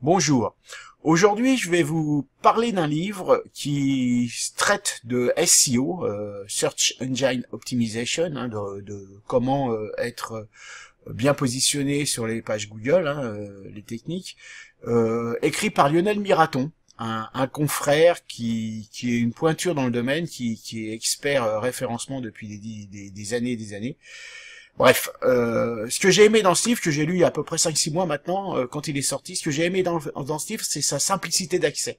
Bonjour. Aujourd'hui, je vais vous parler d'un livre qui traite de SEO, Search Engine Optimization, de comment être bien positionné sur les pages Google, les techniques, écrit par Lionel Miraton, un confrère qui est une pointure dans le domaine, qui est expert référencement depuis des années et des années. Bref, ce que j'ai aimé dans ce livre, que j'ai lu il y a à peu près 5-6 mois maintenant, quand il est sorti, ce que j'ai aimé dans ce livre, c'est sa simplicité d'accès.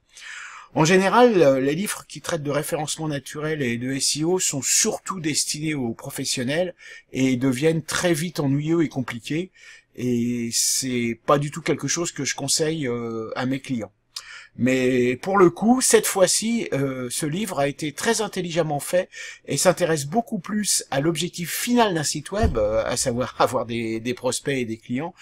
En général, les livres qui traitent de référencement naturel et de SEO sont surtout destinés aux professionnels et deviennent très vite ennuyeux et compliqués, et c'est pas du tout quelque chose que je conseille à mes clients. Mais pour le coup, cette fois-ci, ce livre a été très intelligemment fait et s'intéresse beaucoup plus à l'objectif final d'un site web, à savoir avoir des prospects et des clients,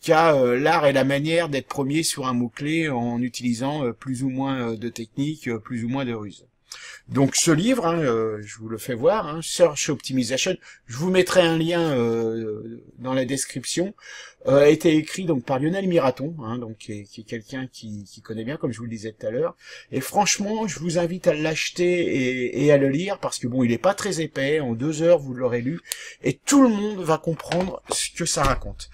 qu'à l'art et la manière d'être premier sur un mot-clé en utilisant plus ou moins de techniques, plus ou moins de ruses. Donc ce livre, je vous le fais voir, Search Optimization, je vous mettrai un lien dans la description, a été écrit donc par Lionel Miraton, donc qui est quelqu'un qui connaît bien, comme je vous le disais tout à l'heure. Et franchement, je vous invite à l'acheter et à le lire, parce que bon, il est pas très épais, en 2 heures vous l'aurez lu, et tout le monde va comprendre ce que ça raconte.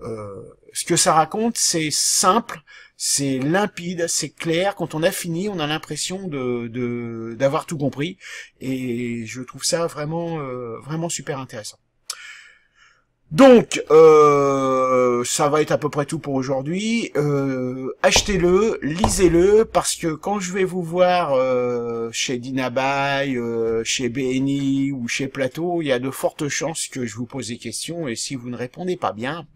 Ce que ça raconte, c'est simple, c'est limpide, c'est clair. Quand on a fini, on a l'impression d'avoir tout compris, et je trouve ça vraiment vraiment super intéressant. Donc, ça va être à peu près tout pour aujourd'hui. Achetez-le, lisez-le, parce que quand je vais vous voir chez Dinabuy, chez BNI ou chez Plateau, il y a de fortes chances que je vous pose des questions, et si vous ne répondez pas bien,